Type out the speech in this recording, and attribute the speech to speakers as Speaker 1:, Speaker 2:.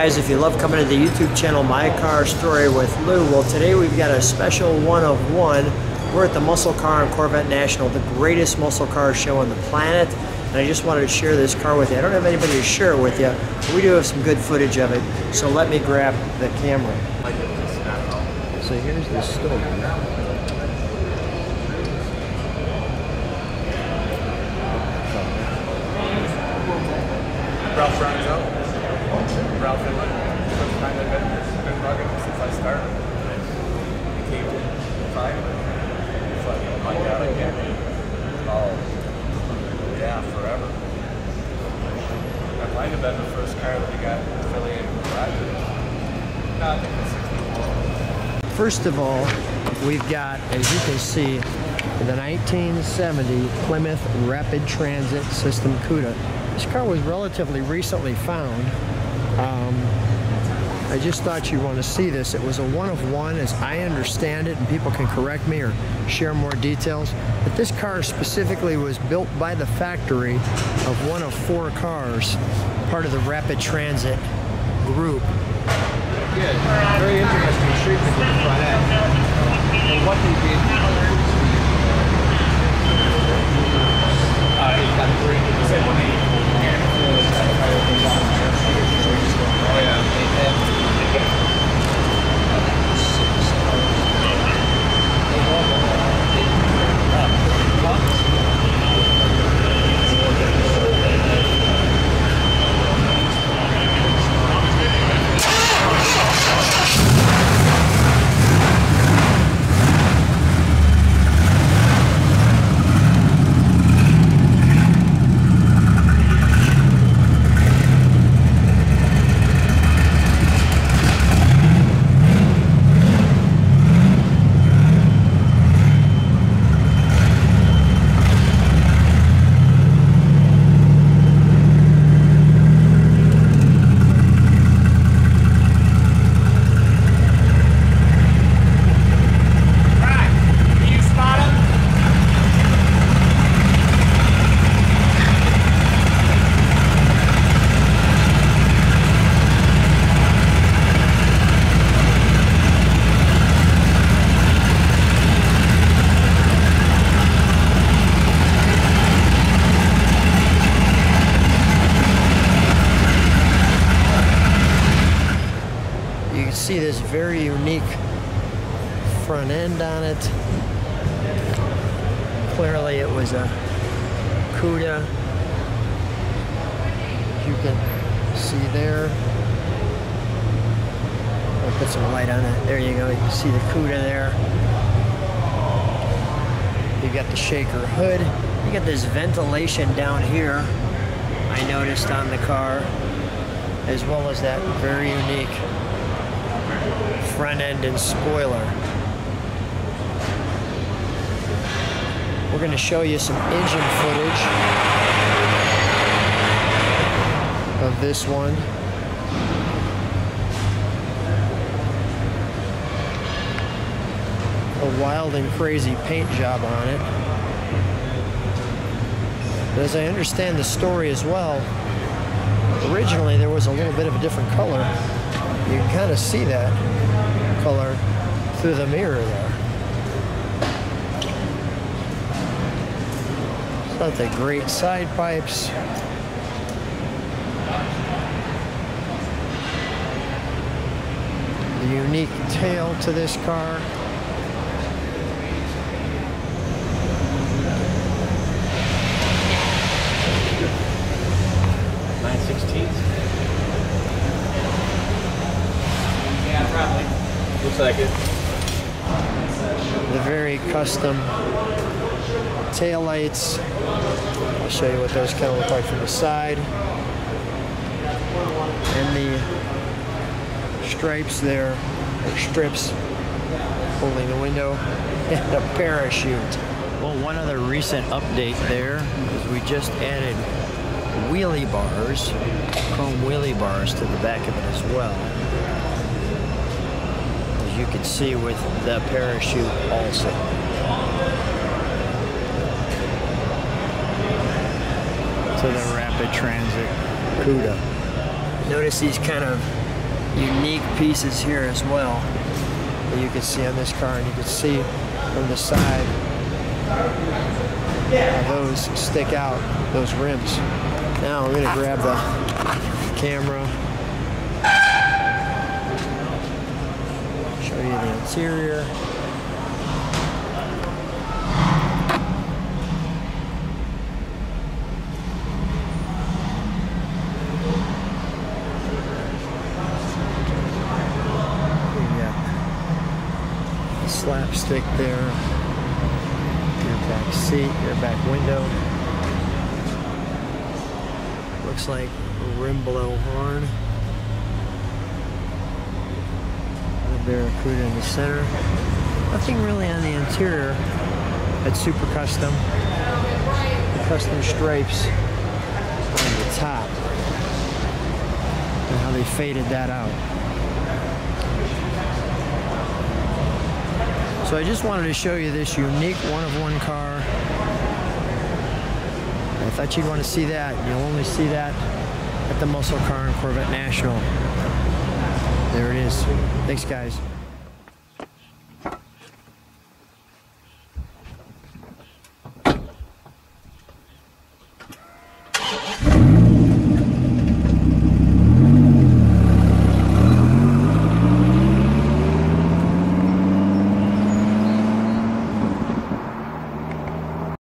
Speaker 1: guys, if you love coming to the YouTube channel My Car Story with Lou, well today we've got a special one of one. We're at the Muscle Car and Corvette National, the greatest muscle car show on the planet, and I just wanted to share this car with you. I don't have anybody to share it with you, but we do have some good footage of it, so let me grab the camera. So here's the story.
Speaker 2: Ralph runs up. Ralph and first time I've been bugging him since I started. He came to find me. He's like, oh my God, I can't. Oh, yeah, forever. That might have been the first car that we got affiliated with Roger. No, I think it's 64.
Speaker 1: First of all, we've got, as you can see, the 1970 Plymouth Rapid Transit System Cuda. This car was relatively recently found. I just thought you'd want to see this. It was a one of one, as I understand it, and people can correct me or share more details. But this car specifically was built by the factory of one of four cars, part of the Rapid Transit group.
Speaker 3: Yeah, very interesting treatment with the front end. And what they did, he's got three. He said when they oh yeah.
Speaker 1: See this very unique front end on it. Clearly it was a Cuda. You can see there. I'll put some light on it. There you go. You can see the Cuda there. You got the shaker hood. You got this ventilation down here, I noticed on the car, as well as that very unique front end and spoiler. We're going to show you some engine footage of this one. A wild and crazy paint job on it. But as I understand the story as well, originally there was a little bit of a different color. You can kind of see that color through the mirror there. It's got the great side pipes. The unique tail to this car.
Speaker 3: Looks like it.
Speaker 1: The very custom tail lights. I'll show you what those kind of look like from the side. And the stripes there, or strips, holding the window, and a parachute. Well, one other recent update there is we just added wheelie bars, chrome wheelie bars to the back of it as well. You can see with the parachute also. To the Rapid Transit Cuda. Notice these kind of unique pieces here as well that you can see on this car, and you can see from the side how those stick out, those rims. Now I'm gonna grab the camera, show you the interior. Slapstick there, your back seat, your back window. Looks like a rim blow horn. The Barracuda in the center. Nothing really on the interior that's super custom. The custom stripes on the top and how they faded that out. So I just wanted to show you this unique one-of-one car. I thought you'd want to see that. You'll only see that at the Muscle Car and Corvette National. There it is. Thanks, guys.